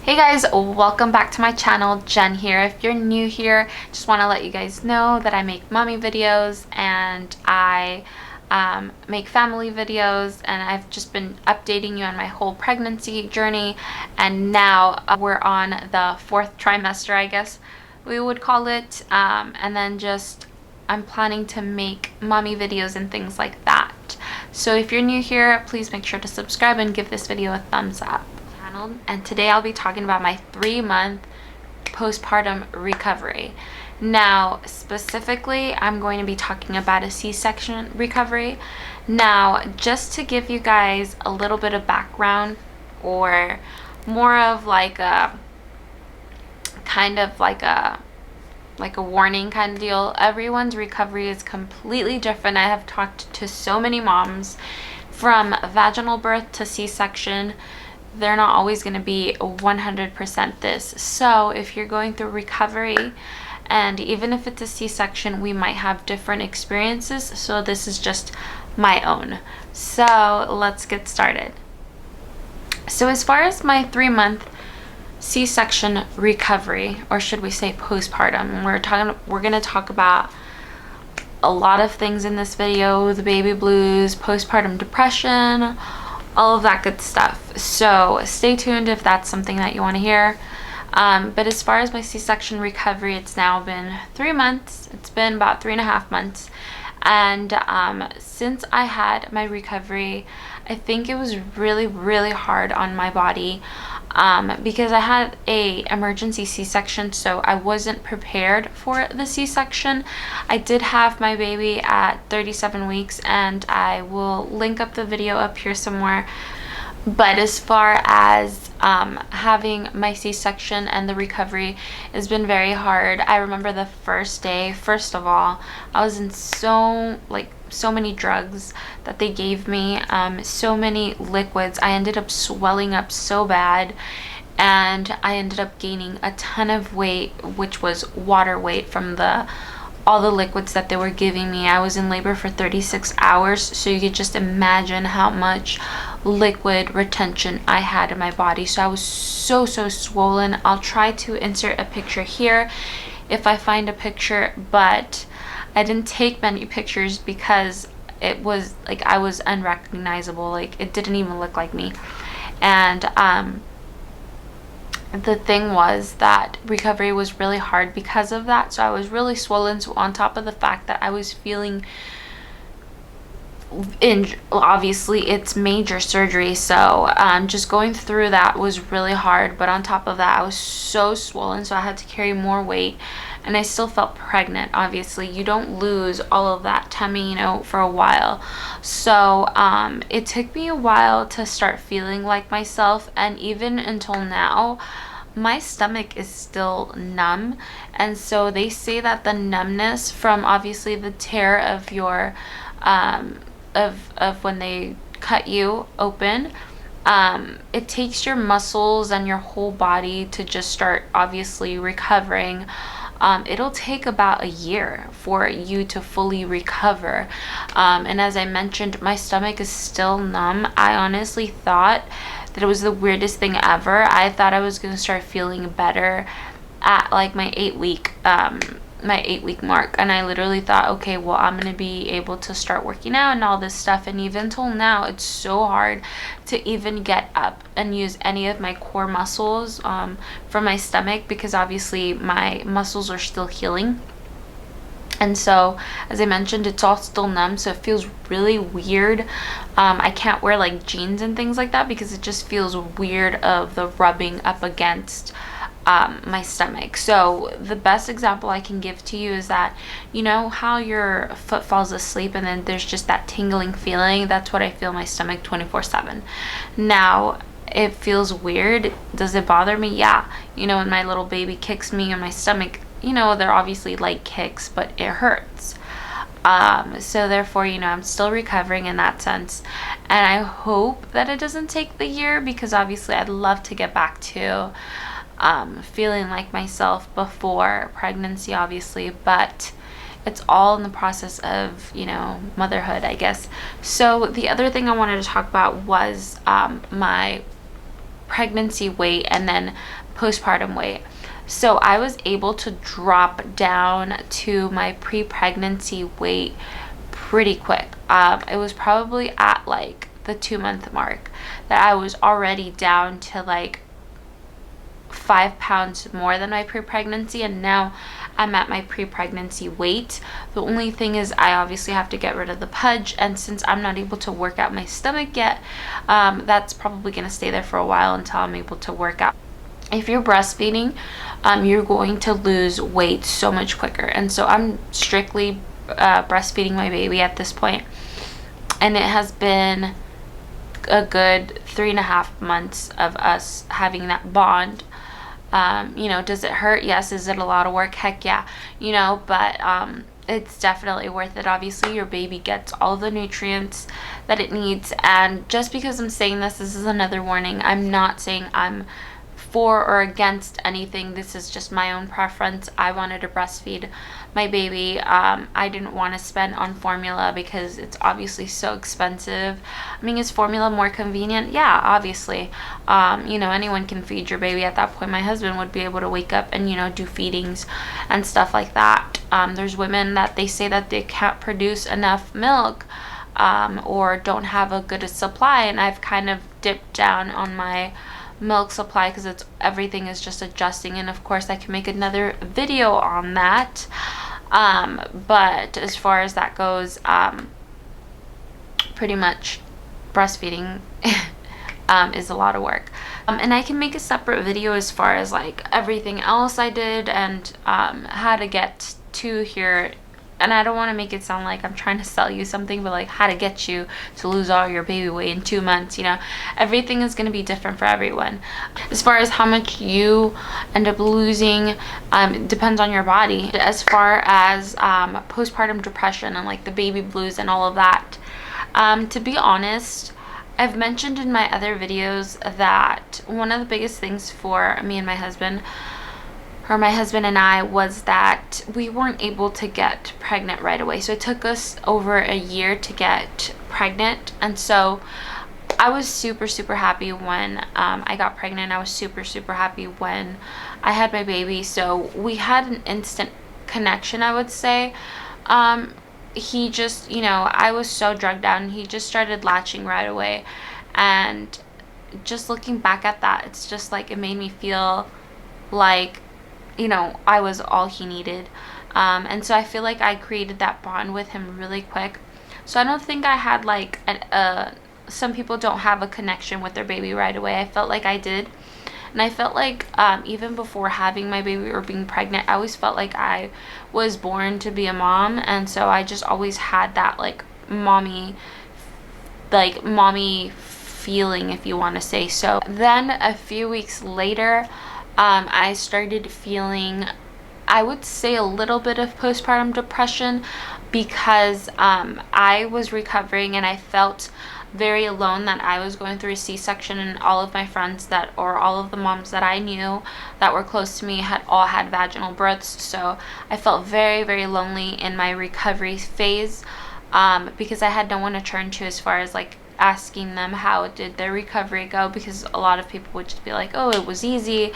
Hey guys, welcome back to my channel. Jen here. If you're new here, just want to let you guys know that I make mommy videos and I make family videos, and I've just been updating you on my whole pregnancy journey, and now we're on the 4th trimester, I guess we would call it, and then just I'm planning to make mommy videos and things like that. So if you're new here, please make sure to subscribe and give this video a thumbs up. And today I'll be talking about my 3-month postpartum recovery. Now, specifically, I'm going to be talking about a C-section recovery. Now, just to give you guys a little bit of background, or more of like a kind of like a warning kind of deal, everyone's recovery is completely different. I have talked to so many moms from vaginal birth to C-section. They're not always going to be 100% this. So if you're going through recovery, and even if it's a C-section, we might have different experiences. So this is just my own. So let's get started. So as far as my 3-month C-section recovery, or should we say postpartum, we're going to talk about a lot of things in this video: the baby blues, postpartum depression, all of that good stuff. So stay tuned if that's something that you want to hear. But as far as my C-section recovery, it's now been 3 months. It's been about 3.5 months. And since I had my recovery, I think it was really, really hard on my body, because I had a emergency C-section, so I wasn't prepared for the C-section. I did have my baby at 37 weeks, and I will link up the video up here somewhere. But as far as having my C-section and the recovery, has been very hard. I remember the first day, first of all, I was in so many drugs that they gave me, so many liquids. I ended up swelling up so bad, and I ended up gaining a ton of weight, which was water weight from all the liquids that they were giving me. I was in labor for 36 hours, so you could just imagine how much liquid retention I had in my body. So I was so swollen. I'll try to insert a picture here if I find a picture, but I didn't take many pictures because it was like I was unrecognizable. Like, it didn't even look like me. And the thing was that recovery was really hard because of that. So I was really swollen. So on top of the fact that I was feeling obviously it's major surgery, so just going through that was really hard. But on top of that, I was so swollen, so I had to carry more weight, and I still felt pregnant. Obviously you don't lose all of that tummy, for a while. So it took me a while to start feeling like myself, and even until now my stomach is still numb. And so they say that the numbness from obviously the tear of your of when they cut you open, it takes your muscles and your whole body to just start obviously recovering. It'll take about a year for you to fully recover. And as I mentioned, my stomach is still numb. I honestly thought that it was the weirdest thing ever. I thought I was going to start feeling better at like my 8-week mark, and I literally thought, okay, well, I'm gonna be able to start working out and all this stuff. And even till now, it's so hard to even get up and use any of my core muscles from my stomach, because obviously my muscles are still healing. And so, as I mentioned, it's all still numb, so it feels really weird. I can't wear like jeans and things like that because it just feels weird of the rubbing up against my stomach. So the best example I can give to you is that, how your foot falls asleep and then there's just that tingling feeling. That's what I feel in my stomach 24/7. Now, it feels weird. Does it bother me? Yeah. When my little baby kicks me in my stomach, they're obviously light kicks, but it hurts. So therefore, I'm still recovering in that sense, and I hope that it doesn't take the year, because obviously I'd love to get back to feeling like myself before pregnancy, obviously, but it's all in the process of, motherhood, I guess. So the other thing I wanted to talk about was my pregnancy weight and then postpartum weight. So I was able to drop down to my pre-pregnancy weight pretty quick. It was probably at like the 2-month mark that I was already down to like 5 pounds more than my pre-pregnancy, and now I'm at my pre-pregnancy weight. The only thing is I obviously have to get rid of the pudge, and since I'm not able to work out my stomach yet, that's probably going to stay there for a while until I'm able to work out. If you're breastfeeding, you're going to lose weight so much quicker, and so I'm strictly breastfeeding my baby at this point, and it has been a good 3.5 months of us having that bond. You know, does it hurt? Yes. Is it a lot of work? Heck yeah. You know, but it's definitely worth it. Obviously, your baby gets all the nutrients that it needs. And just because I'm saying this is another warning. I'm not saying I'm for or against anything. This is just my own preference. I wanted to breastfeed my baby. I didn't want to spend on formula because it's obviously so expensive. I mean, is formula more convenient? Yeah, obviously. You know, anyone can feed your baby. At that point, my husband would be able to wake up and, you know, do feedings and stuff like that. There's women that they say that they can't produce enough milk, or don't have a good supply, and I've kind of dipped down on my milk supply because everything is just adjusting, and of course I can make another video on that. But as far as that goes, pretty much breastfeeding is a lot of work, and I can make a separate video as far as like everything else I did and how to get to here. And I don't want to make it sound like I'm trying to sell you something, but like how to get you to lose all your baby weight in 2 months. You know, everything is going to be different for everyone. As far as how much you end up losing, depends on your body. As far as postpartum depression and like the baby blues and all of that, to be honest, I've mentioned in my other videos that one of the biggest things for me and my husband, or my husband and I, was that we weren't able to get pregnant right away. So it took us over a year to get pregnant. And so I was super happy when I got pregnant. I was super happy when I had my baby. So we had an instant connection, I would say. He just, you know, I was so drugged out and he just started latching right away. And just looking back at that, it's just like it made me feel like, you know, I was all he needed. And so I feel like I created that bond with him really quick. So I don't think I had like some people don't have a connection with their baby right away. I felt like I did. And I felt like even before having my baby or being pregnant, I always felt like I was born to be a mom. And so I just always had that like mommy feeling, if you want to say so. Then a few weeks later, I started feeling, I would say, a little bit of postpartum depression because I was recovering and I felt very alone that I was going through a C-section, and all of my friends or all of the moms that I knew that were close to me had all had vaginal births. So I felt very lonely in my recovery phase because I had no one to turn to as far as like asking them how did their recovery go, because a lot of people would just be like, oh, it was easy,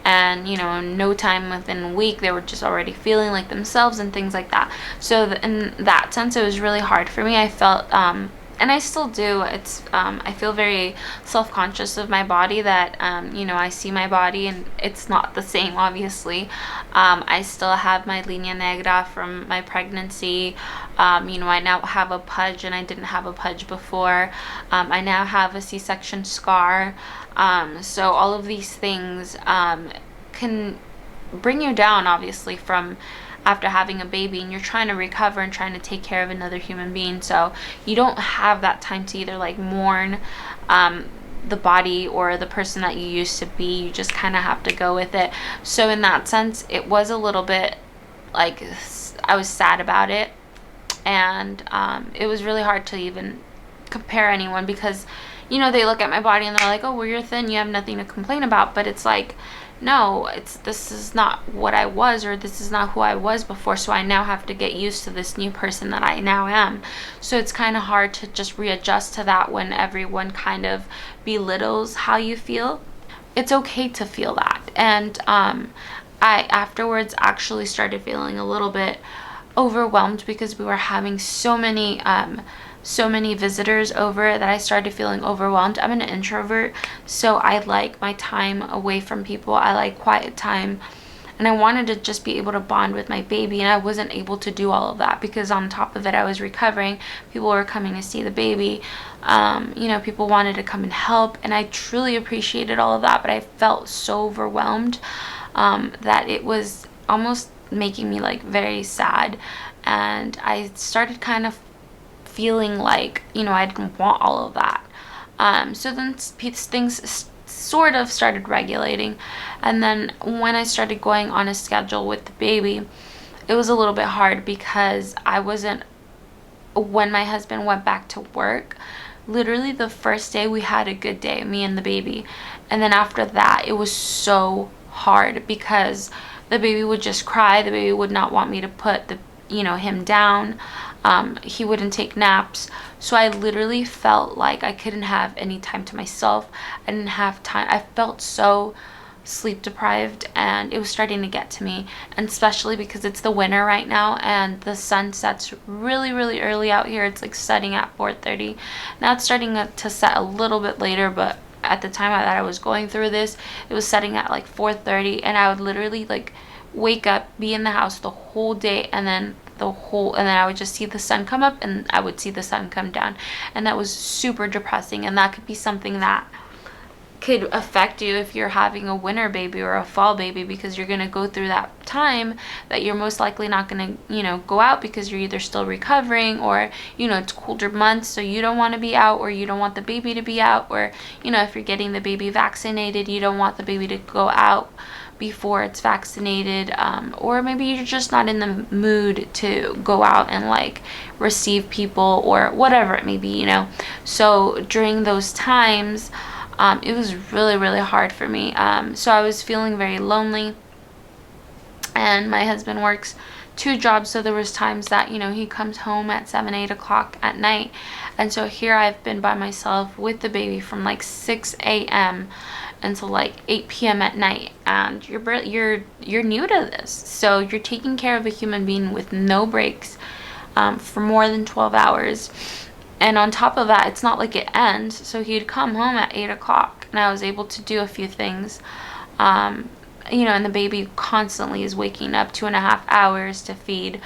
and you know, no time within a week they were just already feeling like themselves and things like that. So in that sense, it was really hard for me. I felt and I still do, it's I feel very self-conscious of my body, that you know, I see my body and it's not the same, obviously. I still have my linea negra from my pregnancy. You know, I now have a pudge and I didn't have a pudge before. I now have a C-section scar. So all of these things can bring you down, obviously, from after having a baby, and you're trying to recover and trying to take care of another human being. So you don't have that time to either like mourn the body or the person that you used to be. You just kind of have to go with it. So in that sense, it was a little bit like I was sad about it, and it was really hard to even compare anyone, because you know, they look at my body and they're like, oh, well, you're thin, you have nothing to complain about. But it's like, no, this is not what I was, or this is not who I was before. So I now have to get used to this new person that I now am. So it's kind of hard to just readjust to that when everyone kind of belittles how you feel. it's okay to feel that. And I afterwards actually started feeling a little bit overwhelmed because we were having so many visitors over that I started feeling overwhelmed. I'm an introvert, so I like my time away from people. I like quiet time, and I wanted to just be able to bond with my baby, and I wasn't able to do all of that because on top of it I was recovering. People were coming to see the baby. People wanted to come and help, and I truly appreciated all of that, but I felt so overwhelmed that it was almost making me like very sad, and I started kind of feeling like, I didn't want all of that. So then things sort of started regulating, and then when I started going on a schedule with the baby, it was a little bit hard because when my husband went back to work, literally the first day we had a good day, me and the baby, and then after that it was so hard because the baby would just cry. The baby would not want me to put him down. He wouldn't take naps. So I literally felt like I couldn't have any time to myself. I didn't have time. I felt so sleep deprived, and it was starting to get to me, and especially because it's the winter right now and the sun sets really, really early out here. It's like setting at 4:30. Now it's starting to set a little bit later, but at the time that I was going through this, it was setting at like 4:30, and I would literally like wake up, be in the house the whole day, and then I would just see the sun come up and I would see the sun come down, and that was super depressing. And that could be something that could affect you if you're having a winter baby or a fall baby, because you're going to go through that time that you're most likely not going to go out because you're either still recovering, or it's colder months, so you don't want to be out, or you don't want the baby to be out, or if you're getting the baby vaccinated, you don't want the baby to go out before it's vaccinated, or maybe you're just not in the mood to go out and like receive people or whatever it may be. So during those times, it was really, really hard for me. So I was feeling very lonely, and my husband works 2 jobs, so there was times that he comes home at 7-8 o'clock at night, and so here I've been by myself with the baby from like 6 a.m. until like 8 p.m. at night, and you're new to this, so you're taking care of a human being with no breaks for more than 12 hours. And on top of that, it's not like it ends. So he'd come home at 8 o'clock, and I was able to do a few things. And the baby constantly is waking up 2.5 hours to feed.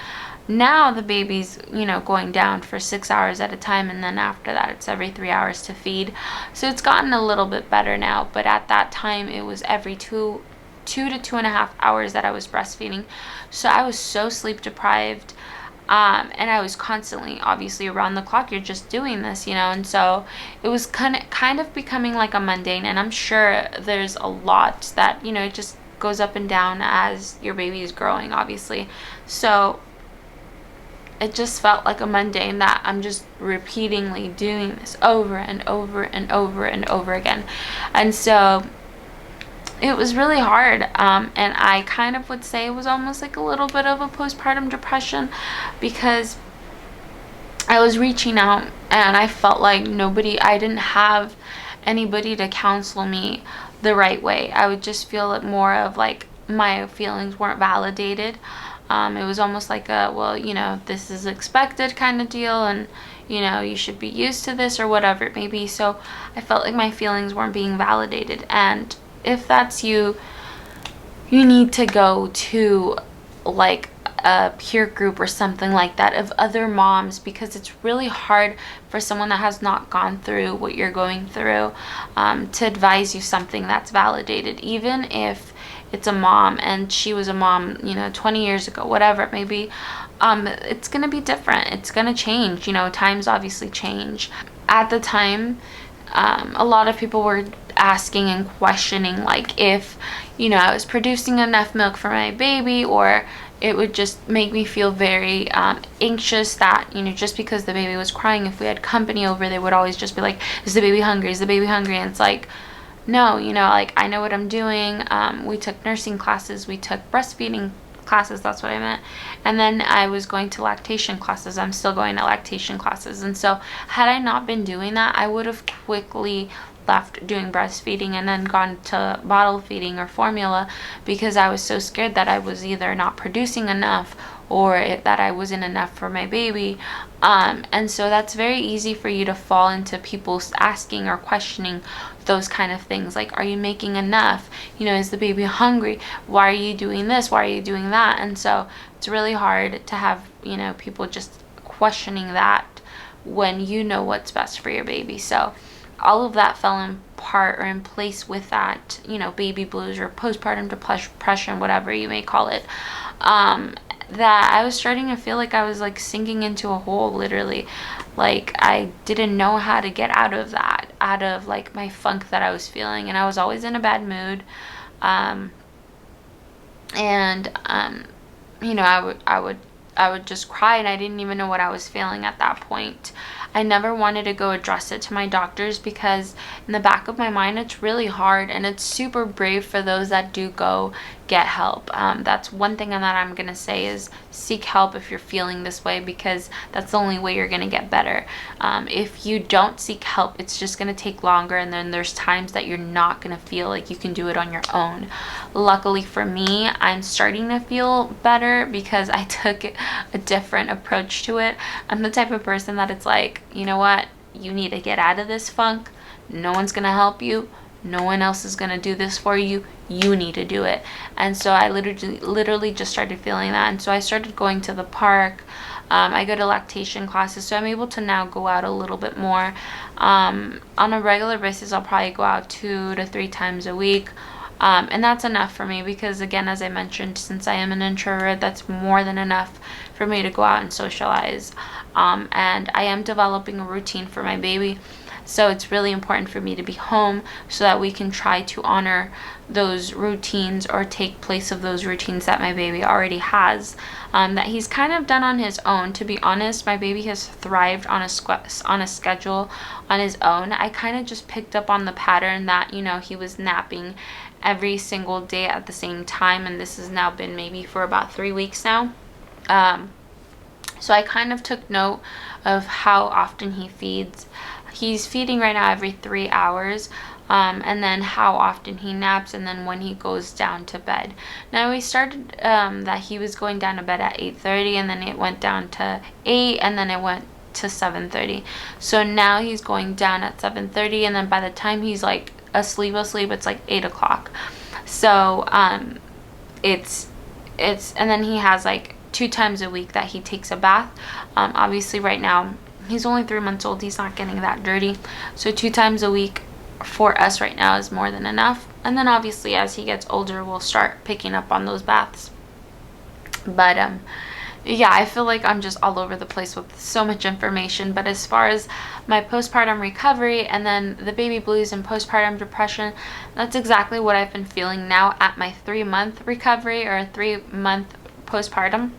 Now the baby's, going down for 6 hours at a time, and then after that it's every 3 hours to feed. So it's gotten a little bit better now, but at that time it was every 2 to 2.5 hours that I was breastfeeding. So I was so sleep deprived. And I was constantly, obviously, around the clock. You're just doing this, and so it was kind of becoming like a mundane. And I'm sure there's a lot that it just goes up and down as your baby is growing, obviously. So it just felt like a mundane that I'm just repeatedly doing this over and over and over and over again. And so it was really hard, and I kind of would say it was almost like a little bit of a postpartum depression, because I was reaching out and I felt like I didn't have anybody to counsel me the right way. I would just feel it more of like my feelings weren't validated. It was almost like this is expected kind of deal, and you should be used to this or whatever it may be. So I felt like my feelings weren't being validated, and if that's you need to go to like a peer group or something like that of other moms, because it's really hard for someone that has not gone through what you're going through to advise you something that's validated, even if it's a mom and she was a mom 20 years ago, whatever it may be. It's gonna be different. It's gonna change. Times obviously change. At the time, a lot of people were asking and questioning like if I was producing enough milk for my baby, or it would just make me feel very anxious that just because the baby was crying, if we had company over, they would always just be like, is the baby hungry, is the baby hungry? And it's like, no, like I know what I'm doing. We took nursing classes, we took breastfeeding classes, that's what I meant. And then I was going to lactation classes. I'm still going to lactation classes. And so had I not been doing that, I would have quickly left doing breastfeeding and then gone to bottle feeding or formula, because I was so scared that I was either not producing enough or that I wasn't enough for my baby. And so that's very easy for you to fall into people asking or questioning those kind of things, like, are you making enough? You know, is the baby hungry? Why are you doing this? Why are you doing that? And so it's really hard to have, you know, people just questioning that when you know what's best for your baby. So all of that fell in part or in place with that, you know, baby blues or postpartum depression, whatever you may call it. That I was starting to feel like I was like sinking into a hole, literally. Like I didn't know how to get out of that, out of like my funk that I was feeling, and I was always in a bad mood. You know, I would just cry, and I didn't even know what I was feeling at that point. I never wanted to go address it to my doctors, because in the back of my mind, it's really hard, and it's super brave for those that do go get help. That's one thing that I'm gonna say is seek help if you're feeling this way, because that's the only way you're gonna get better. If you don't seek help, it's just gonna take longer, and then there's times that you're not gonna feel like you can do it on your own. Luckily for me, I'm starting to feel better because I took a different approach to it. I'm the type of person that it's like, you know what, you need to get out of this funk. No one's gonna help you. No one else is gonna do this for you. You need to do it. And so I literally just started feeling that. And so I started going to the park. I go to lactation classes, so I'm able to now go out a little bit more. On a regular basis, I'll probably go out 2 to 3 times a week. And that's enough for me, because again, as I mentioned, since I am an introvert, that's more than enough for me to go out and socialize. And I am developing a routine for my baby, so it's really important for me to be home so that we can try to honor those routines or take place of those routines that my baby already has, that he's kind of done on his own. To be honest, my baby has thrived on a schedule on his own. I kind of just picked up on the pattern that, you know, he was napping every single day at the same time, and this has now been maybe for about 3 weeks now. So I kind of took note of how often he feeds. He's feeding right now every 3 hours, and then how often he naps, and then when he goes down to bed. Now we started that he was going down to bed at 8:30, and then it went down to 8, and then it went to 7:30. So now he's going down at 7:30, and then by the time he's like asleep, it's like 8 o'clock. So it's and then he has like 2 times a week that he takes a bath. Obviously right now he's only 3 months old, he's not getting that dirty, so 2 times a week for us right now is more than enough. And then obviously as he gets older, we'll start picking up on those baths. But yeah, I feel like I'm just all over the place with so much information. But as far as my postpartum recovery and then the baby blues and postpartum depression, that's exactly what I've been feeling now at my 3-month recovery or 3-month postpartum.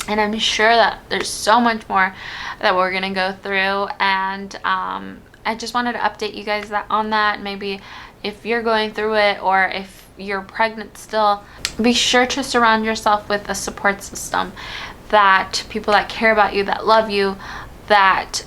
And I'm sure that there's so much more that we're gonna go through, and I just wanted to update you guys on that. Maybe if you're going through it, or if you're pregnant still, be sure to surround yourself with a support system, that people that care about you, that love you, that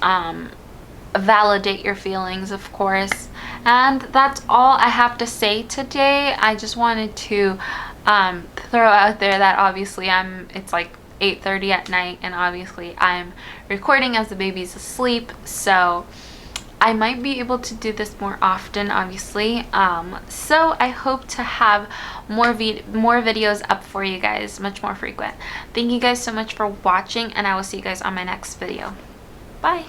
validate your feelings, of course. And that's all I have to say today. I just wanted to throw out there that obviously it's like 8:30 at night, and obviously I'm recording as the baby's asleep, so I might be able to do this more often, obviously. So I hope to have more videos up for you guys, much more frequent. Thank you guys so much for watching, and I will see you guys on my next video. Bye.